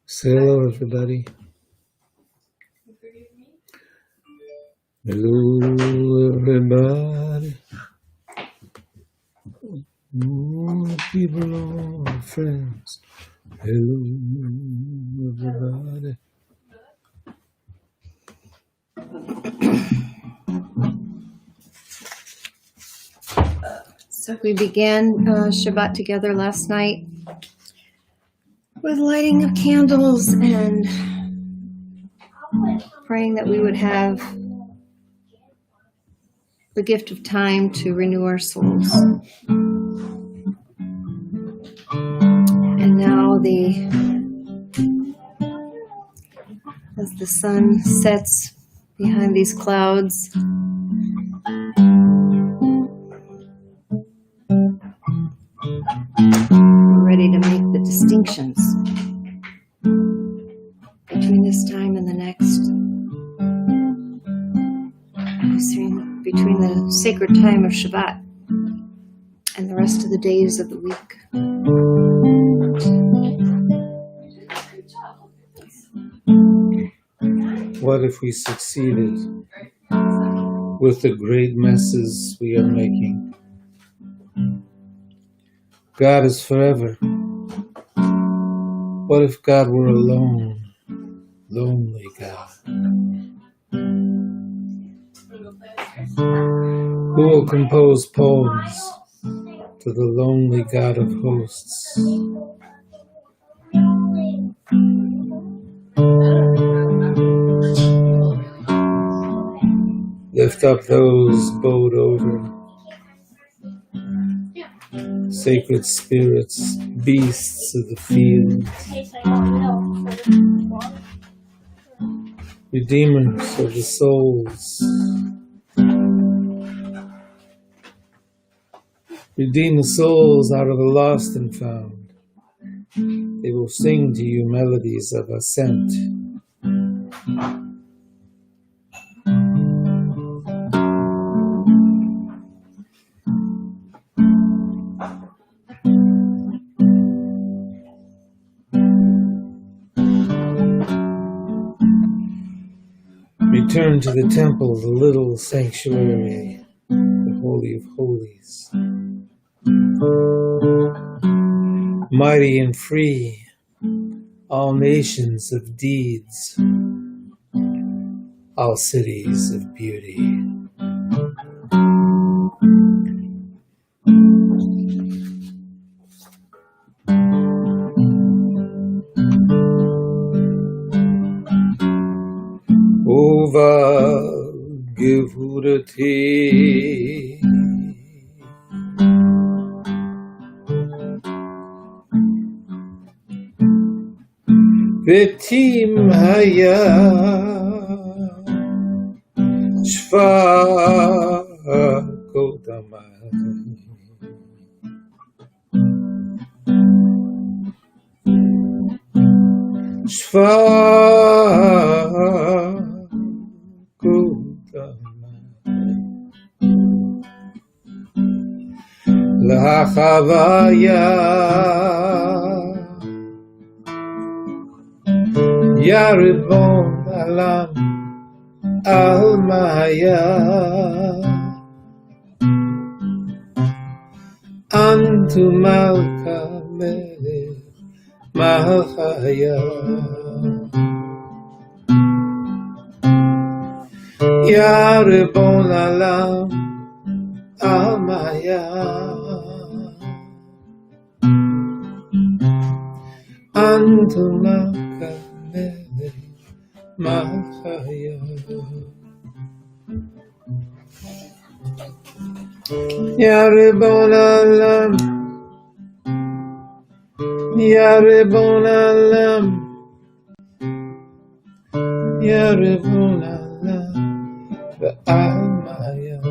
Say hello, everybody. Hello, everybody. All people, all friends. Hello, everybody. So we began Shabbat together last night with lighting of candles and praying that we would have the gift of time to renew our souls. And now as the sun sets behind these clouds, we're ready to make the distinctions between this time and the next. Between the sacred time of Shabbat and the rest of the days of the week. What if we succeeded with the great messes we are making? God is forever. What if God were alone, lonely God? Who will compose poems to the lonely God of hosts? Lift up those bowed over, sacred spirits, beasts of the field, redeemers of the souls. Redeem the souls out of the lost and found. They will sing to you melodies of ascent. Return to the temple, the little sanctuary, the Holy of Holies. Mighty and free, all nations of deeds, all cities of beauty. Ova gevurati. Vetim haya shva kodamai shva kodamai lahachavaya Ya Ribbon Alam Al Maya Antu Malka Melech Malchaya Ya Ribbon Alam Al Maya Antu Malka Malchaya Ya Ribbon Alam Ya Ribbon Alam Ya Ribbon Alam Ba'al Maya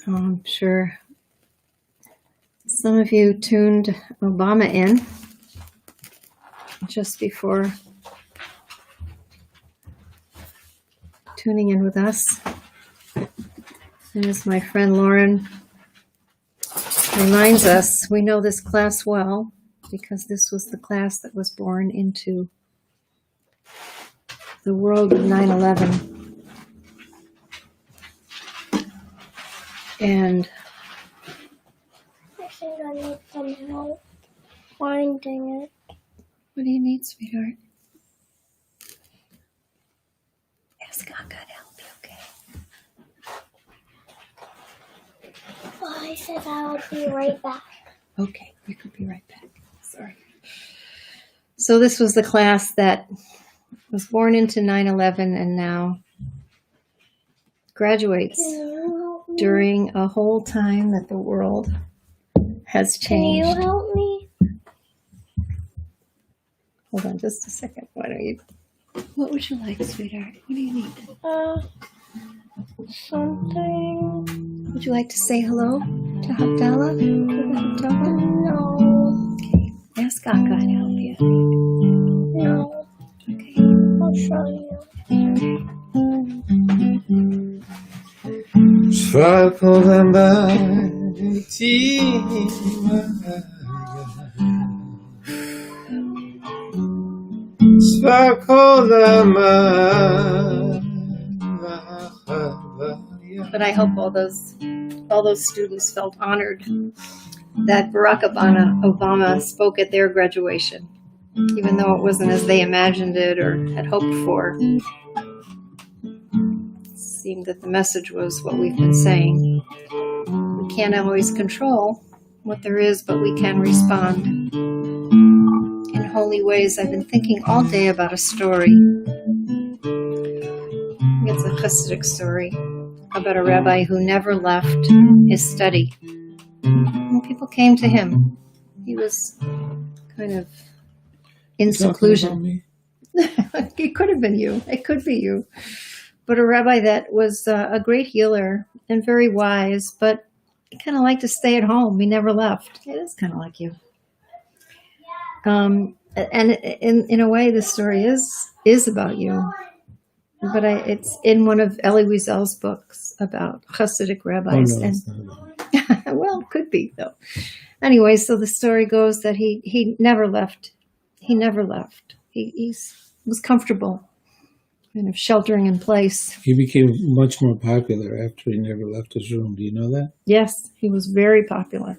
Oh, I'm sure some of you tuned Obama in just before tuning in with us. And as my friend Lauren reminds us, we know this class well because this was the class that was born into the world of 9/11. And I think I need some help finding it. what do you need, sweetheart? Ask God to help you, okay? Well, I said I'll be right back. Okay, you could be right back. Sorry. So this was the class that was born into 9/11 and now graduates Can you help me? during a whole time that the world has Can you changed. help me? Hold on just a second. Why don't you? What would you like, sweetheart? What do you need? Something. Would you like to say hello to Havdalah? To the Havdalah? No. Okay. Ask God to help you. No. Okay. I'll show you. Sparkle But I hope all those students felt honored that Barack Obama spoke at their graduation, even though it wasn't as they imagined it or had hoped for. It seemed that the message was what we've been saying. We can't always control what there is, but we can respond in holy ways. I've been thinking all day about a story. It's a Hasidic story about a rabbi who never left his study. When people came to him, he was kind of in seclusion. It could have been you. It could be you. But a rabbi that was a great healer and very wise, but he kind of liked to stay at home. He never left. It is kind of like you. And in a way, the story is about you. But it's in one of Elie Wiesel's books about Hasidic rabbis. Oh, no, it's not about Well, could be, though. Anyway, so the story goes that he never left. He never left. He was comfortable, kind of sheltering in place. He became much more popular after he never left his room. Do you know that? Yes, he was very popular.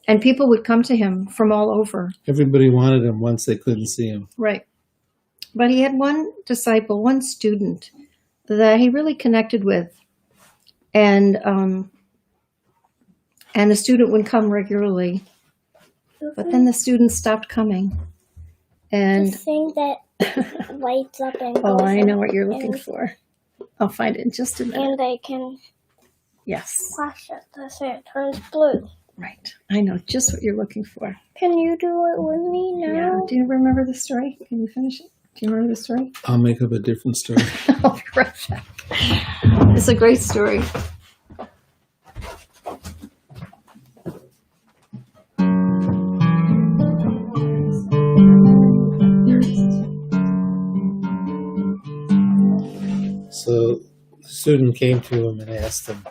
And people would come to him from all over. Everybody wanted him once they couldn't see him. Right. But he had one disciple, one student that he really connected with. And the student would come regularly. But then the student stopped coming. And The thing that lights up and goes oh, I know up what you're looking and- for. I'll find it in just a minute. And they can Yes, flash it so it turns blue. right. I know just what you're looking for. Can you do it with me now? Yeah. Do you remember the story? Can you finish it? Do you remember the story? I'll make up a different story. I'll be right back. It's a great story. So the student came to him and asked him,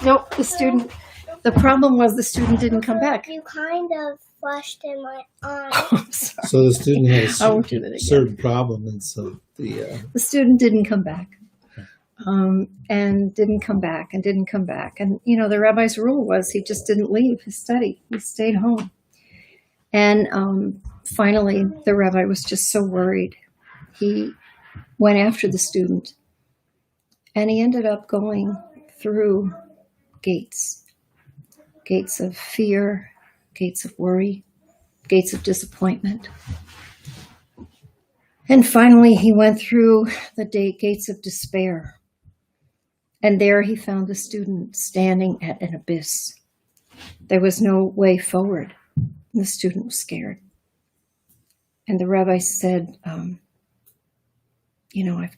Nope, the problem was the student didn't come back. You kind of flashed in my eye. I'm sorry. so the student had I won't do that again. certain problem, and so the The student didn't come back. And didn't come back and didn't come back. And, you know, the rabbi's rule was he just didn't leave his study. He stayed home. And finally, the rabbi was just so worried. He went after the student. And he ended up going through gates of fear, gates of worry, gates of disappointment. And finally, he went through the gates of despair. And there he found the student standing at an abyss. There was no way forward. The student was scared. And the rabbi said, I've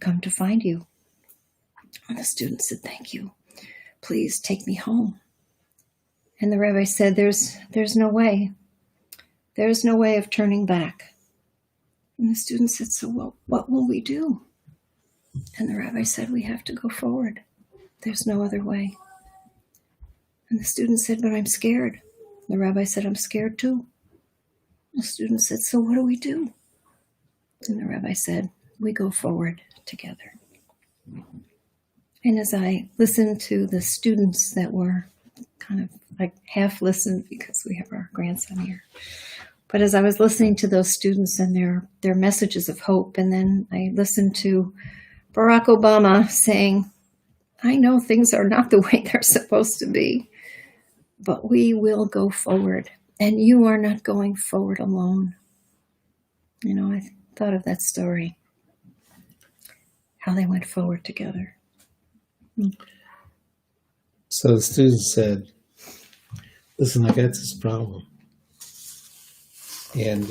come to find you. And the student said, thank you. Please take me home. And the rabbi said, there's no way. There's no way of turning back. And the student said, so what will we do? And the rabbi said, we have to go forward. There's no other way. And the student said, but I'm scared. The rabbi said, I'm scared too. The student said, so what do we do? And the rabbi said, we go forward together. And as I listened to the students that were kind of like half listened because we have our grandson here. But as I was listening to those students and their messages of hope, and then I listened to Barack Obama saying, I know things are not the way they're supposed to be, but we will go forward. And you are not going forward alone. You know, I thought of that story, how they went forward together. So the student said, listen, I got this problem. And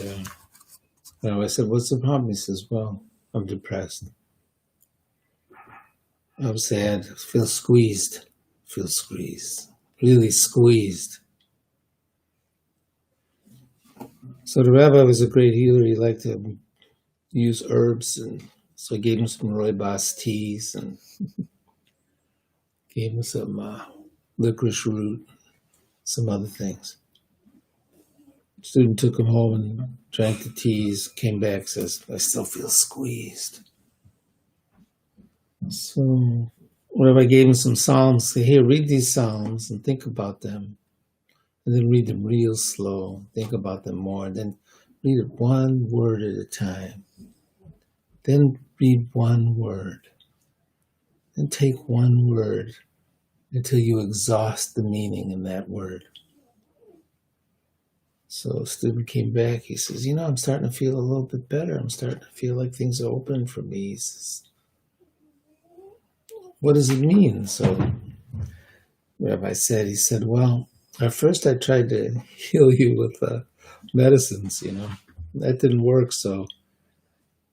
I said, what's the problem? He says, well, I'm depressed. I'm sad. I feel squeezed. Really squeezed. So the rabbi was a great healer. He liked to use herbs, and so I gave him some rooibos teas and gave him some licorice root, some other things. The student took him home and drank the teas, came back, says, I still feel squeezed. So whenever I gave him some psalms, say, here, read these psalms and think about them. And then read them real slow, think about them more, and then read it one word at a time. Then read one word. Then take one word until you exhaust the meaning in that word. So a student came back, he says, I'm starting to feel a little bit better. I'm starting to feel like things are open for me. He says, what does it mean? So Rabbi said, well, at first I tried to heal you with medicines, That didn't work, so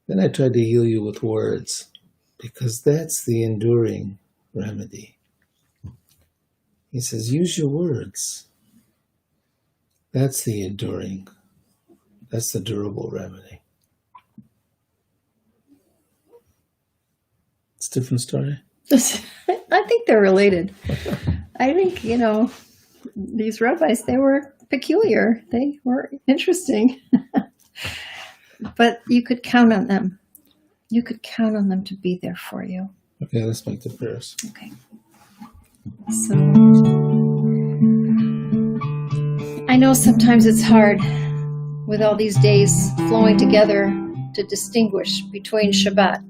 then I tried to heal you with words, because that's the enduring remedy. He says, use your words. That's the enduring, that's the durable remedy. It's a different story. I think they're related. I think, these rabbis, they were peculiar. They were interesting. But you could count on them. You could count on them to be there for you. Okay, let's make the prayers. Okay. So, I know sometimes it's hard with all these days flowing together to distinguish between Shabbat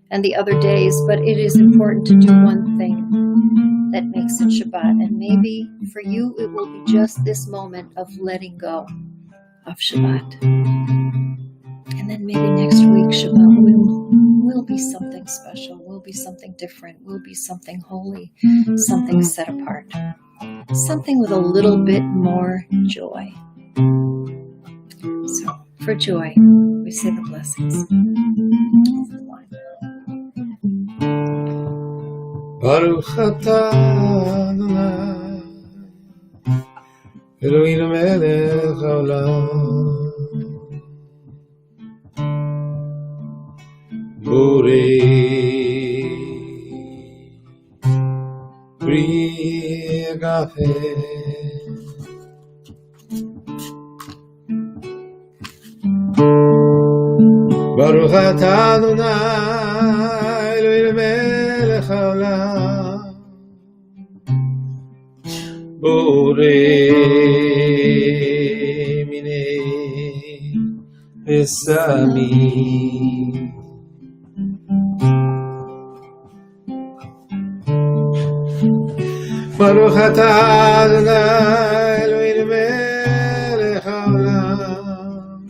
and the other days, but it is important to do one thing that makes it Shabbat. And maybe for you, it will be just this moment of letting go of Shabbat. And then maybe next week, Shabbat will be something special, will be something different, will be something holy, something set apart, something with a little bit more joy. So, for joy, we say the blessings. Baruch atah Adonai Eloheinu melech haolam Borei Pri Agape Baruch atah Adonai Eloheinu melech haolam Borei minei Esamim Baruch atah Adonai Eloheinu melech haolam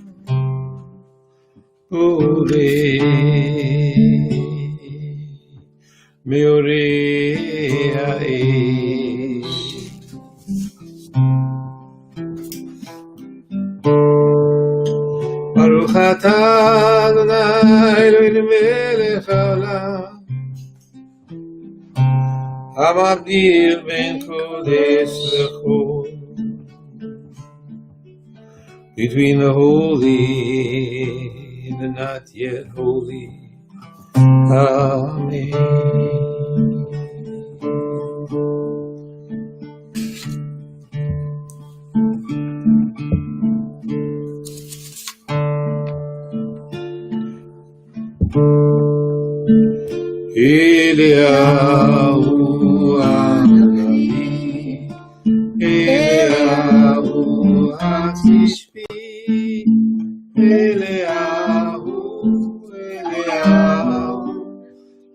Borei meorei ha'esh Baruch atah Adonai Eloheinu melech haolam המבדיל בין קודש לחול between the holy and the not yet holy. Amen. Eliyahu Hanavi, Eliyahu Hatishbi, Eliyahu,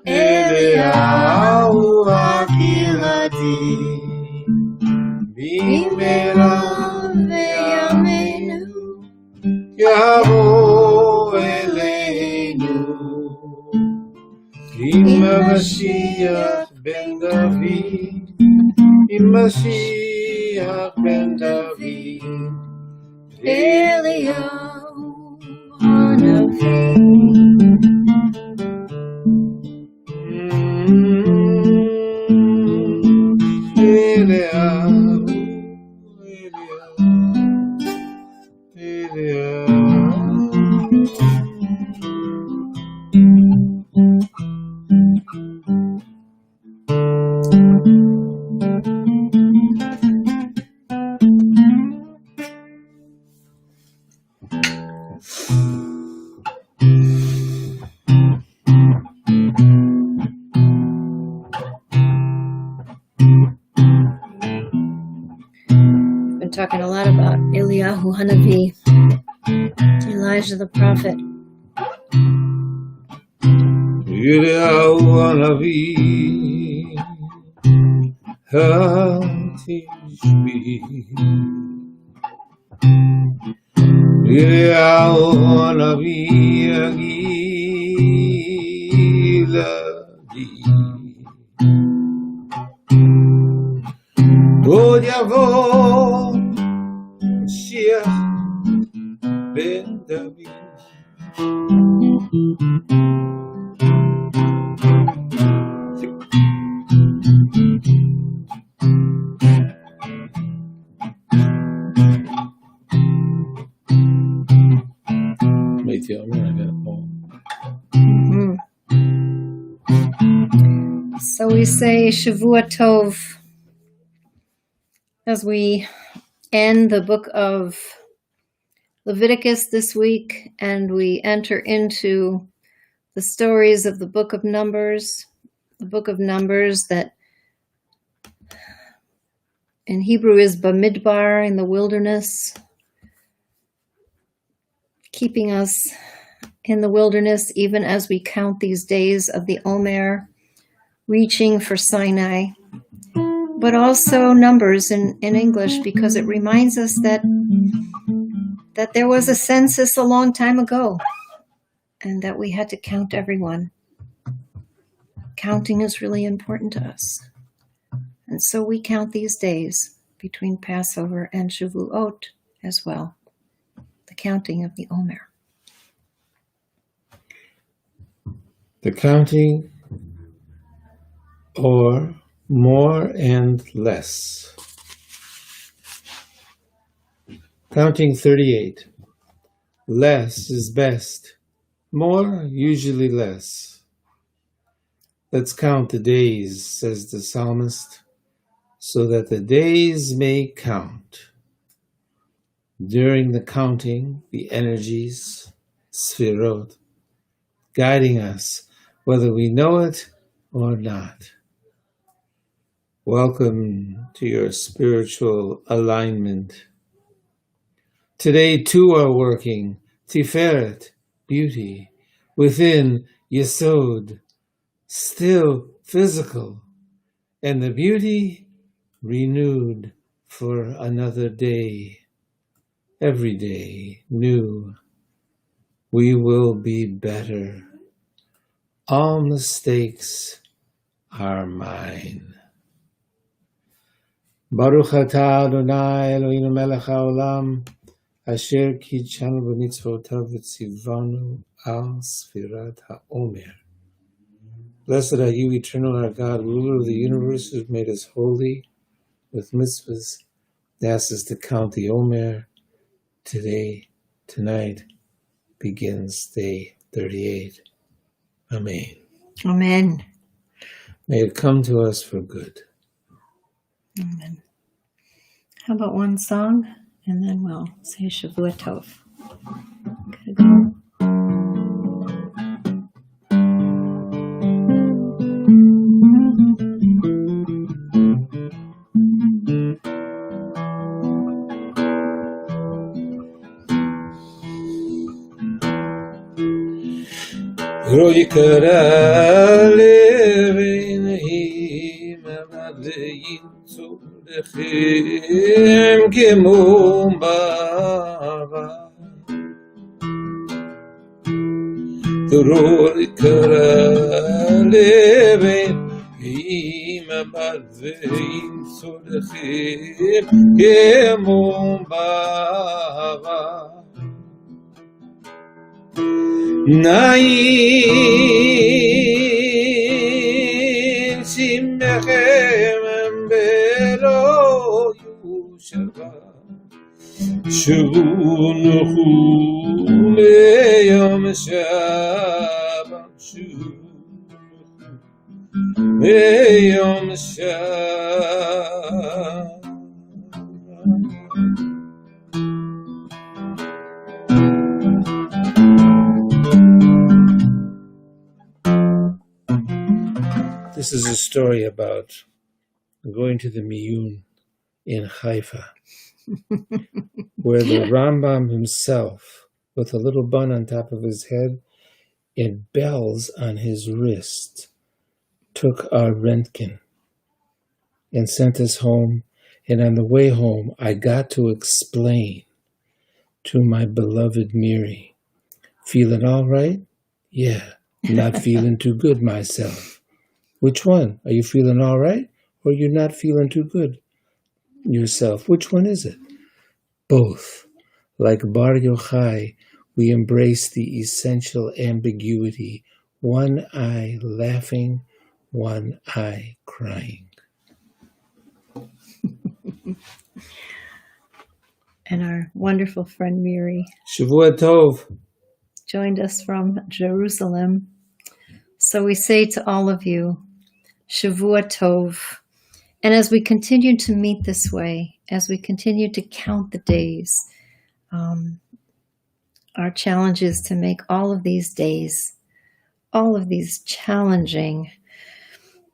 Eliyahu Akilati, Bimera Veyamenu, Yavo Eleinu. Mashiach ben David, Mashiach ben David, Eliyahu Hanavi. Eliyahu, Eliyahu. Been talking a lot about Eliyahu Hanavi, Elijah the prophet. Eliyahu Hanavi, Hatishbi, Eliyahu Hanavi, Agiladi, Od Yavo Mashiach ben David. Wait till I got a poem. So we say Shavua Tov as we end the book of Leviticus this week, and we enter into the stories of the book of Numbers, that in Hebrew is Bamidbar, in the wilderness, keeping us in the wilderness even as we count these days of the Omer, reaching for Sinai, but also Numbers in English, because it reminds us that there was a census a long time ago and that we had to count everyone. Counting is really important to us. And so we count these days between Passover and Shavuot as well, the counting of the Omer. The counting, or more and less. Counting 38. Less is best. More, usually less. Let's count the days, says the psalmist, so that the days may count. During the counting, the energies, sfirot, guiding us, whether we know it or not. Welcome to your spiritual alignment. Today, two are working, Tiferet, beauty, within Yesod, still physical, and the beauty renewed for another day. Every day, new. We will be better. All mistakes are mine. Baruch atah Adonai Eloheinu melech haolam, asher kitshanu b'mitzvotav v'tzivanu al sfirat ha'omer. Blessed are you, eternal our God, ruler of the universe, who has made us holy with mitzvahs. He asks us to count the Omer, tonight begins day 38. Amen. Amen. May it come to us for good. Amen. How about one song? And then we'll say Shavua Tov. Okay, go. Roy Karalein him Avdein Tzudechem Gemum Bava Roy Karalein him Avdein Tzudechem Gemum Bava Nain Simechem Belo Yushava Shunuchu Meyom Shabbat Shunuchu Meyom Shabbat. This is a story about going to the Miyun in Haifa, where the Rambam himself, with a little bun on top of his head and bells on his wrist, took our Rentgen and sent us home. And on the way home, I got to explain to my beloved Miri, feeling all right? Yeah, not feeling too good myself. Which one? Are you feeling all right? Or you're not feeling too good yourself? Which one is it? Both. Like Bar Yochai, we embrace the essential ambiguity. One eye laughing, one eye crying. And our wonderful friend Miri Shavua Tov. joined us from Jerusalem. So we say to all of you, Shavua Tov. And as we continue to meet this way, as we continue to count the days, our challenge is to make all of these days, all of these challenging,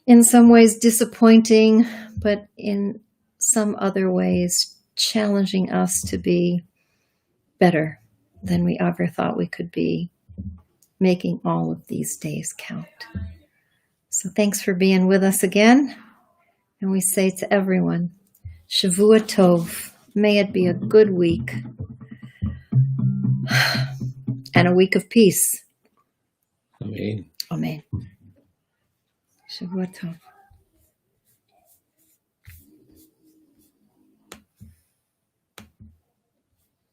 in some ways disappointing, but in some other ways challenging us to be better than we ever thought we could be, making all of these days count. So thanks for being with us again. And we say to everyone, Shavua Tov. May it be a good week and a week of peace. Amen. Amen. Shavua Tov.